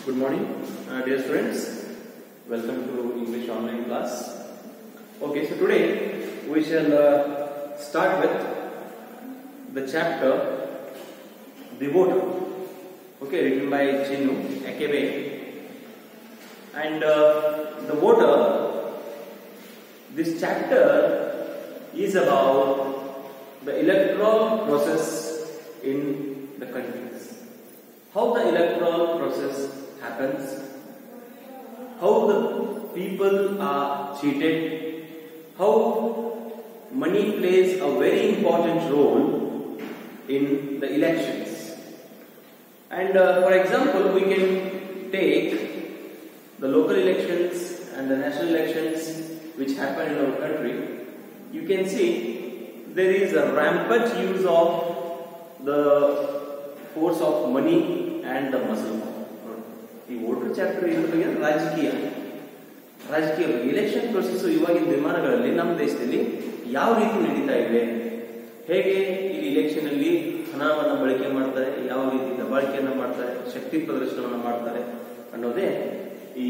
Good morning, dear students. Welcome to English online class. Okay, so today we shall start with the chapter The Voter. Okay, written by Chinnu Achebe. And The Voter, this chapter is about the electoral process in the countries. How the electoral process happens, how the people are cheated, how money plays a very important role in the elections. And for example, we can take the local elections and the national elections which happen in our country. You can see there is a rampant use of the force of money and the muscle power. ಈ voter chapter ಇದ್ರ ಬಗ್ಗೆ ರಾಜಕೀಯ election process ಇವಾಗಿನ ನಿರ್ಮಾಣಗಳಲ್ಲಿ ನಮ್ಮ ದೇಶದಲ್ಲಿ ಯಾವ ರೀತಿ ನಡೀತಾ ಇದೆ, ಹೇಗೆ ಈ ಇಲೆಕ್ಷನ್ ಅಲ್ಲಿ ಹಣವನ್ನು ಬಳಕೆ ಮಾಡ್ತಾರೆ, ಯಾವ ರೀತಿ ದಬ್ಬಾಳಿಕೆಯನ್ನ ಮಾಡ್ತಾರೆ, ಶಕ್ತಿ ಪ್ರದರ್ಶನವನ್ನು ಮಾಡ್ತಾರೆ ಅನ್ನೋದೇ ಈ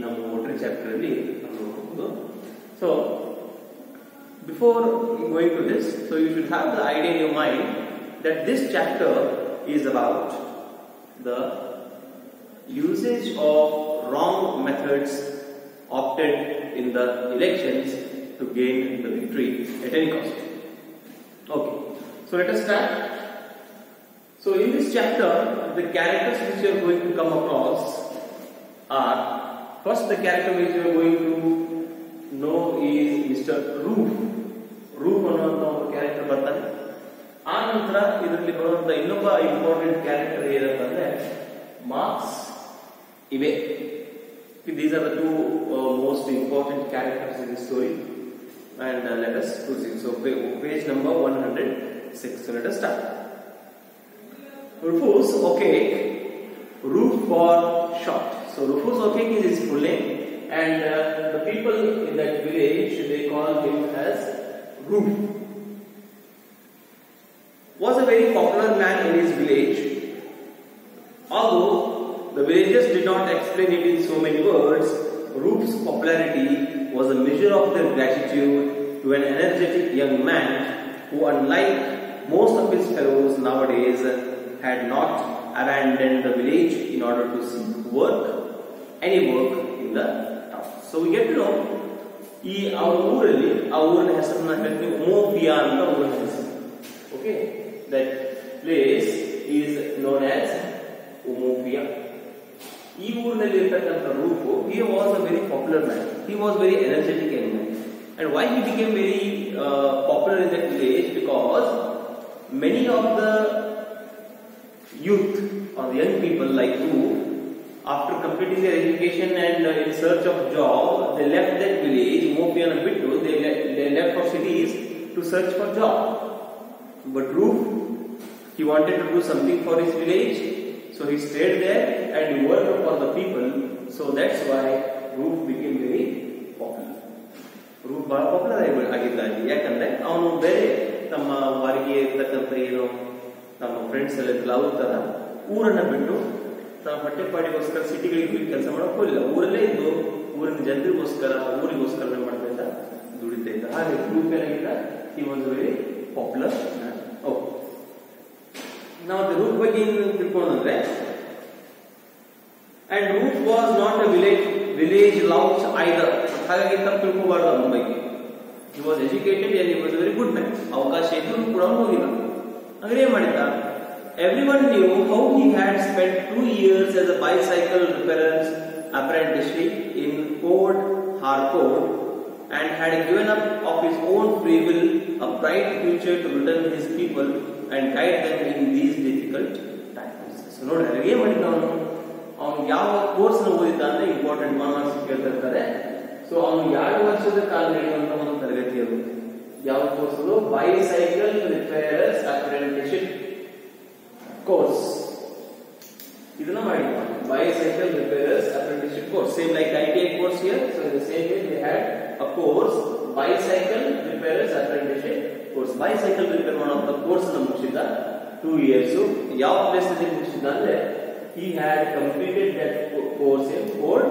ನಮ್ಮ ವೋಟರ್ ಚಾಪ್ಟರ್ ಅಲ್ಲಿ ನಾವು ನೋಡಬಹುದು. So before going to this, so you should have the idea in your mind that this chapter is about the usage of wrong methods opted in the elections to gain the victory at any cost. Okay, so let us start. So in this chapter, the characters which you are going to come across are, first the character which you are going to know is Mr. Roof. Roof ಅನ್ನೋ character ಬರ್ತಾನೆ. ಆ ನಂತರ ಇದರಲ್ಲಿ ಬರುವಂತ ಇನ್ನೊಬ್ಬ important character ಏನಂತಂದ್ರೆ marks ಇವೆ. These are the two most important characters in the story, and let us proceed. So page number 106. So let us start. Rufus O'Cake, Roof for short. So Rufus O'Cake is his full name, and the people in that village, they call him as Roof. Was a very popular man in his village. Although the villagers did not explain it in so many words, Roof's popularity was a measure of their gratitude to an energetic young man who, unlike most of his fellows nowadays, had not abandoned the village in order to seek any work in the town. So we get to know ಈ ಅವ್ರ ಊರಲ್ಲಿ ಆ ಊರಿನ ಹೆಸರನ್ನ ಹೇಳ್ತೀವಿ ಉಮೋಪಿಯಾ ಅಂತ ಊರಿನ ಹೆಸರು. Okay, that place is known as Umopia. ಈ ಊರಿನಲ್ಲಿ ಇರತಕ್ಕಂಥ ರೂಪು, he was a very popular man. He was very energetic young man. And why he became very popular in that village? Because many of the youth or the young people like you, after completing their education and in search of job, they left that village, Umopia and Bittu, they left for cities to search for job. But Roof, he wanted to do something for his village, so he stayed there and he worked for the people. So that's why Roof became very popular. Roof ಬಹಳ popular ಆಗಿದ್ದಾನೆ. ಯಾಕಂದ್ರೆ ಅವನು ಬೇರೆ ತಮ್ಮ ವಾರಿಗೆ ಇರ್ತಕ್ಕಂಥ ಏನು ನಮ್ಮ friends ಎಲ್ಲ ಇದ್ರಲ್ಲ ಅವ್ರ ತರ ಊರನ್ನ ಬಿಟ್ಟು ತಮ್ಮ ಹೊಟ್ಟೆಪಾಡಿಗೋಸ್ಕರ ಸಿಟಿಗಳಿಗೆ ಹೋಗಿ ಕೆಲಸ ಮಾಡಕ್ ಹೋಗಿಲ್ಲ. ಊರಲ್ಲೇ ಇದ್ದು ಊರಿನ ಜನರಿಗೋಸ್ಕರ ಊರಿಗೋಸ್ಕರ ಮಾಡ್ತಾ ಇದ್ದ, ದುಡಿತಾ ಇದ್ದ. ಹಾಗೆ Roof ಏನಾಗಿದ್ದ, he was very popular. Okay. Now the Roof ಬಗ್ಗೆ ತಿಳ್ಕೊಂಡ್ರೆ, and Roof was not a village lout either. ಹಾಗಾಗಿ ತಪ್ಪು ತಿಳ್ಕೋಬಾರ್ದು ಅವನ ಬಗ್ಗೆ. He was educated and he was a very good man. ಅವಕಾಶ ಇದ್ರೂ ಕೂಡ ಹೋಗಿಲ್ಲ. ಅಂದ್ರೆ ಏನ್ ಮಾಡಿದ್ದ, everyone knew how he had spent 2 years as a bicycle repairer's apprenticeship in Port Harcourt and had given up of his own free will a bright future to return his people and guide them in these difficult times. So ನೋಡ್ರಿ ಏನ್ ಮಾಡಿದ್ದ ಅವನು ಯಾವ course ನ ಓದಿದ್ದ ಅಂದ್ರೆ important marks ಕೇಳ್ತಿರ್ತಾರೆ. So ಅವನು 2 ವರ್ಷದ ಕಾಲ ನಡೆಯುವಂತ ಒಂದು ತರಗತಿ ಅದು. ಯಾವ course? Bicycle repairers apprenticeship course. ಇದನ್ನ ಮಾಡಿದ್ದ bicycle repairers apprenticeship course, same like ITI course here. So in the same way they had a course, bicycle repairers apprenticeship course. Bicycle repair one of the course na ಮುಗಿಸಿದ 2 years. ಯಾವ place ಅಲ್ಲಿ ಮುಗಿಸಿದ ಅಂದ್ರೆ he had completed that course in Port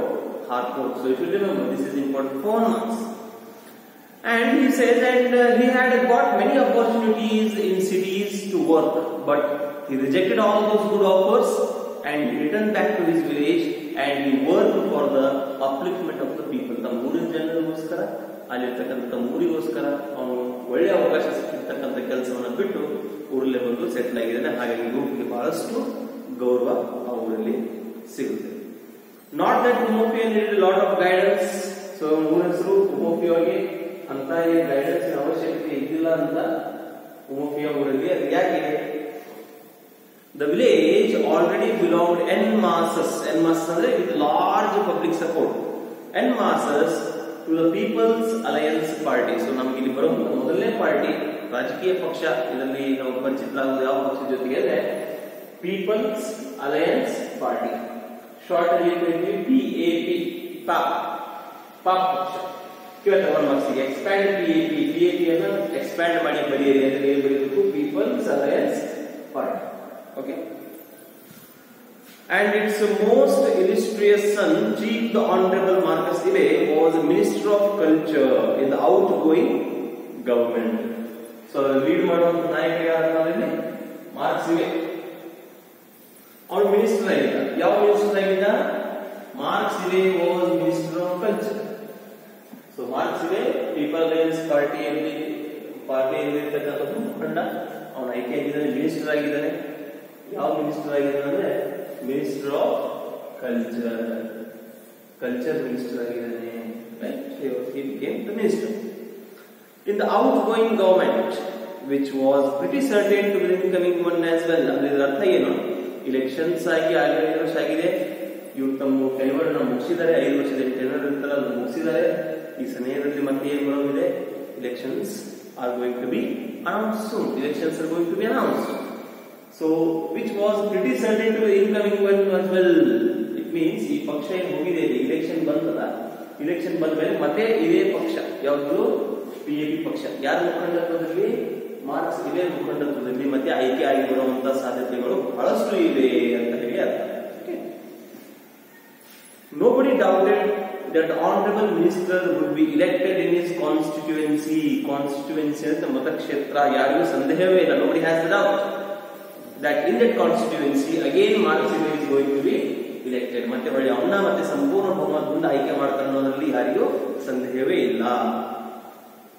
Harcourt. So if you remember, this is important 4 months. And he says that he had got many opportunities in cities to work, but he rejected all those good offers and he returned back to his village and he worked for the upliftment of the people. ತಮ್ಮ ಊರಿನ ಜನರಿಗೋಸ್ಕರ, ಅಲ್ಲಿರ್ತಕ್ಕಂಥ ಊರಿಗೋಸ್ಕರ ಅವನು ಒಳ್ಳೆಯ ಅವಕಾಶ ಸಿಕ್ಕಿರ್ತಕ್ಕಂಥ ಕೆಲಸವನ್ನು ಬಿಟ್ಟು ಊರಲ್ಲೇ ಬಂದು ಸೆಟ್ಲ್ ಆಗಿದ್ದಾನೆ. ಹಾಗಾಗಿ ಗ್ರೂಪ್ಗೆ ಬಹಳಷ್ಟು ಗೌರವ ಆ ಊರಲ್ಲಿ ಸಿಗುತ್ತೆ. Not that Umuofia needed lot of guidance. So ಊರ ಹೆಸರು ಉಮೋಫಿಯಾಗೆ ಅಂತ ಗೈಡೆನ್ಸ್ ಅವಶ್ಯಕತೆ ಇದ್ದಿಲ್ಲ ಅಂತ ಉಮೋಫಿಯಾ ಊರಲ್ಲಿ. ಅದು ಯಾಕೆ? The village already belonged en masses ಅಂದ್ರೆ with large public support, en masses to the People's Alliance Party. So ನಮಗೆ ಇಲ್ಲಿ ಬರೋ ಮೊದಲನೇ ಪಾರ್ಟಿ ರಾಜಕೀಯ ಪಕ್ಷ, ಇದರಲ್ಲಿ ನಾವು ಪರಿಚಿತರಾಗುವುದು ಯಾವ ಪಕ್ಷದ ಜೊತೆಗೆ ಅಂದ್ರೆ ಪೀಪಲ್ಸ್ ಅಲಯನ್ಸ್ ಪಾರ್ಟಿ, ಶಾರ್ಟ್ ಅಲ್ಲಿ PAP, ಪಾಪ್ ಪಕ್ಷ. ಕೇಳ್ತಾರೆ 1 ಮಾರ್ಕ್ಸ್ಗೆ ಎಕ್ಸ್ಪ್ಯಾಂಡ್ PAP ಅನ್ನು ಎಕ್ಸ್ಪ್ಯಾಂಡ್ ಮಾಡಿ ಬರೆಯಿರಿ ಅಂದ್ರೆ ಏನು ಬರೀಬೇಕು? People's alliance party. Okay, and its most illustrious son, Chief the Honorable Marcus Ive, was Minister of Culture in the outgoing government. So lead ಮಾಡುವಂತ ನಾಯಕ ಯಾರು? ಮಾರ್ಕ್ಸ್ ಇವೆ. ಅವನು ಮಿನಿಸ್ಟರ್ ಆಗಿದ್ದ. ಯಾವ ಮಿನಿಸ್ಟರ್ ಆಗಿದ್ದ? ಮಾರ್ಕ್ಸ್ ಇವೆ was minister of culture. So marks ಇವೆ ಪೀಪಲ್ ಅಲಯನ್ಸ್ ಪಾರ್ಟಿಯಲ್ಲಿ ಇರ್ತಕ್ಕಂಥದ್ದು ಮುಖಂಡ. ಅವನ ಆಯ್ಕೆ ಆಗಿದ್ದಾನೆ, ಮಿನಿಸ್ಟರ್ ಆಗಿದ್ದಾನೆ. ಯಾವ ಮಿನಿಸ್ಟರ್ ಆಗಿದ್ದಾನೆ ಅಂದ್ರೆ ಮಿನಿಸ್ಟರ್ ಆಫ್ ಕಲ್ಚರ್ ಮಿನಿಸ್ಟರ್ ಆಗಿದ್ದಾನೆ. He became the minister in the outgoing government, which was pretty certain to be the incoming one as well. ಅಂದ್ರೆ ಇದರ ಅರ್ಥ ಏನು? ಎಲೆಕ್ಷನ್ಸ್ ಆಗಿ 5 ವರ್ಷ ಆಗಿದೆ, ಇವ್ರು ತಮ್ಮ ಟೆನ್ಯೂರ್ ಮುಗಿಸಿದ್ದಾರೆ, 5 ವರ್ಷದ ಟೆನ್ಯೂರ್ ಇರ್ತಲ್ಲ ಅದು ಮುಗಿಸಿದ್ದಾರೆ. ಈ ಸಮಯದಲ್ಲಿ ಮತ್ತೆ ಏನು ಬರೋದಿದೆ? elections are going to be announced soon. Elections are going to be announced. So, which was pretty certain to the incoming one as well. It means ಈ ಪಕ್ಷ ಏನು ಹೋಗಿದೆ, ಇಲೆಕ್ಷನ್ ಬಂದಲ್ಲ, ಇಲೆಕ್ಷನ್ ಬಂದ ಮೇಲೆ ಮತ್ತೆ ಇದೇ ಪಕ್ಷ ಯಾವುದು? PAP ಪಕ್ಷ. ಯಾರ ಮುಖಂಡತ್ವದಲ್ಲಿ? ಮಾರ್ಕ್ಸ್ ಇವೆ ಮುಖಂಡತ್ವದಲ್ಲಿ ಮತ್ತೆ ಆಯ್ಕೆ ಆಗಿ ಬರುವಂತಹ ಸಾಧ್ಯತೆಗಳು ಬಹಳಷ್ಟು ಇವೆ ಅಂತ ಹೇಳಿ ಅರ್ಥ. Nobody doubted that honorable minister would be elected in his constituency. Constituency ಅಂತ ಮತಕ್ಷೇತ್ರ, ಯಾರಿಗೂ ಸಂದೇಹವೇ ಇಲ್ಲ. Nobody has the doubt that in that constituency again Marcus Ive is going to be elected. ಮತ್ತೆ ಒಳ್ಳೆ ಅವನ್ನ ಮತ್ತೆ ಸಂಪೂರ್ಣ ಬಹುಮತದಿಂದ ಆಯ್ಕೆ ಮಾಡ್ತಾರೆ ಅನ್ನೋದ್ರಲ್ಲಿ ಯಾರಿಗೂ ಸಂದೇಹವೇ ಇಲ್ಲ.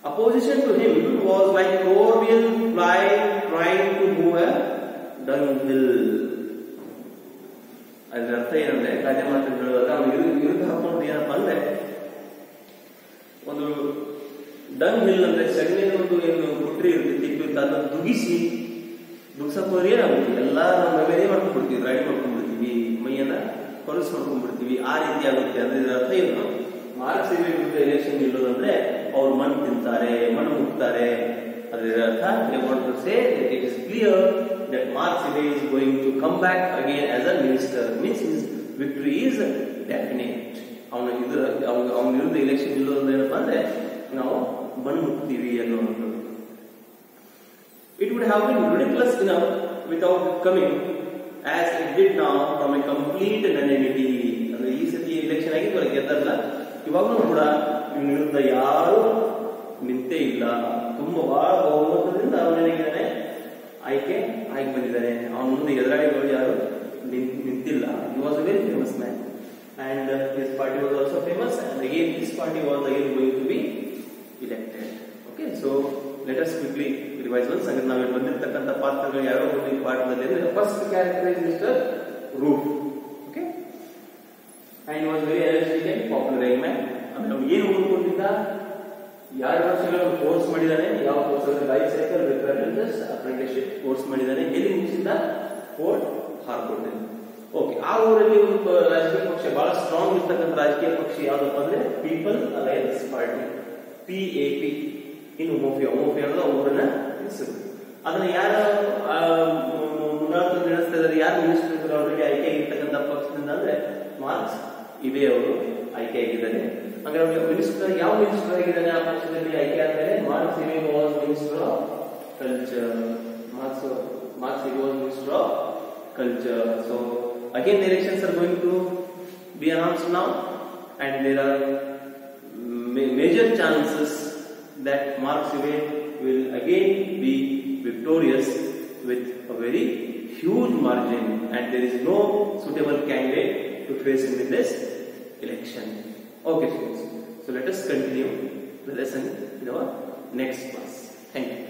Opposition to him was like proverbial fly trying to move a dunghill. ಅದರ ಅರ್ಥ ಏನಂದ್ರೆ, ಗಾದೆ ಮಾತು ಹೇಳುವಾಗ ಅವನು ವಿರುದ್ಧ ಹಾಕೊಂಡು ಏನಪ್ಪಾ ಅಂದ್ರೆ, ಒಂದು ಡಂಗ್ ಹಿಲ್ ಅಂದ್ರೆ ಸಗಣಿನ ಒಂದು ಏನು ಗುಟ್ರಿ ಇರುತ್ತೆ, ತಿಪ್ಪಿರುತ್ತೆ, ಅದನ್ನ ದುಗ್ಸಕ್ ಹೋದ್ರೆ ಏನಾಗುತ್ತೆ? ಎಲ್ಲ ನಮ್ಮ ಮೇಲೆ ಮಾಡ್ಕೊಂಡ್ಬಿಡ್ತೀವಿ, ರೈಡ್ ಮಾಡ್ಕೊಂಡ್ಬಿಡ್ತೀವಿ, ಮೈಯನ್ನ ಹೊಲಸು ಮಾಡ್ಕೊಂಡ್ಬಿಡ್ತೀವಿ. ಆ ರೀತಿ ಆಗುತ್ತೆ. ಅಂದ್ರೆ ಇದರ ಅರ್ಥ ಏನು? ಮಾರ್ಕ್ಸ್ ಇವೆ ವಿರುದ್ಧ ಎಲೆಕ್ಷನ್ ನಿಲ್ಲೋದಂದ್ರೆ ಅವ್ರು ಮಣ್ಣು ತಿಂತಾರೆ, ಮಣ್ಣು ಮುಗ್ತಾರೆ. ಅದರ ಅರ್ಥ they want to say that it is clear that Marcus Ive is going to come back again as a minister. Means his victory is definite. ಅವನ ವಿರುದ್ಧ ಎಲೆಕ್ಷನ್ ನಿಲ್ಲೋದು ಏನಪ್ಪಾ ಅಂದ್ರೆ ನಾವು ಮಣ್ಣು ಮುಗ್ತೀವಿ ಅನ್ನುವಂಥದ್ದು. It would have been ridiculous enough without coming as it did now from a complete unanimity. ಅಂದ್ರೆ ಈ ಸತಿ ಎಲೆಕ್ಷನ್ ಆಗಿದ್ದು ಗೆದ್ದಲ್ಲ, ಇವಾಗಲೂ ಕೂಡ ಇವನ ವಿರುದ್ಧ ಯಾರು ನಿಂತೇ ಇಲ್ಲ. ತುಂಬಾ ಬಹಳ ಬಹುಮತದಿಂದ ಅವನೇನಾಗಿದ್ದಾನೆ, ಆಯ್ಕೆ ಆಗಿ ಬಂದಿದ್ದಾನೆ. ಅವನ ಮುಂದೆ ಎದುರಾಳಿಗಳು ಯಾರು ನಿಂತಿಲ್ಲ. He was a very famous man and his party was also famous, and again his party was again going to be elected. Okay, so let us quickly revise once. ಅಂದ್ರೆ ನಾವು ಬಂದಿರತಕ್ಕಂತ ಪಾತ್ರಗಳು ಯಾವ ಒಂದು ಪಾಠದಲ್ಲಿ ಅಂದ್ರೆ first character is mister roof. Okay, and he was very energetic and popular young man. ಅಂದ್ರೆ ನಾವು ಏನು ಓದ್ಕೊಂಡಿದ್ದ, 2 ವರ್ಷಗಳ ಕೋರ್ಸ್ ಮಾಡಿದಾನೆ. ಯಾವ ಕೋರ್ಸ್ ಅಂದ್ರೆ ಲೈಫ್ ಸೈಕಲ್ ರಿಪೇರ್ಮೆಂಟ್ಸ್ ಅಪ್ರೆಂಟಿಸ್ಶಿಪ್ ಕೋರ್ಸ್ ಮಾಡಿದಾನೆ. ಎಲ್ಲಿ ಮುಗಿಸಿದ? ಪೋರ್ಟ್ ಹಾರ್ಕೋರ್ಟ್. ಓಕೆ, ಆ ಊರಲ್ಲಿ ಒಂದು ರಾಜಕೀಯ ಪಕ್ಷ ಬಹಳ ಸ್ಟ್ರಾಂಗ್ ಇರ್ತಕ್ಕಂಥ ರಾಜಕೀಯ ಪಕ್ಷ ಯಾವ್ದಪ್ಪ ಅಂದ್ರೆ ಪೀಪಲ್ ಅಲಯನ್ಸ್ ಪಾರ್ಟಿ, PAP. ಇನ್ನು ಉಮೋಫಿಯಾ ಅನ್ನೋದು ಊರಿನ ಹೆಸರು. ಅದನ್ನ ಯಾರ ಮುಂದಾಳತ್ವ ನಡೆಸ್ತಾ ಇದ್ದಾರೆ, ಯಾರು ಮಿನಿಸ್ಟರ್ ಅವರಿಗೆ ಆಯ್ಕೆ ಆಗಿರ್ತಕ್ಕಂಥ ಪಕ್ಷದಿಂದ ಅಂದ್ರೆ ಮಾರ್ಕ್ಸ್ ಇವೆ ಅವರು ಆಯ್ಕೆ ಆಗಿದ್ದಾರೆ. ಹಾಗಾದ್ರೆ ಮಿನಿಸ್ಟರ್ ಯಾವ ಮಿನಿಸ್ಟರ್ ಆಗಿದ್ದಾನೆ ಆ ಪಕ್ಷದಲ್ಲಿ ಆಯ್ಕೆ ಆದ್ಮೇಲೆ? ಮಾರ್ಕ್ಸ್ ಇವೆ was minister of culture. Marks ಇವೆ was minister of culture. So again the elections are going to be announced now, and there are major chances that Mark Shive will again be victorious with a very huge margin, and there is no suitable candidate to face him in this election. Okay students, so let us continue the lesson in our next class. Thank you.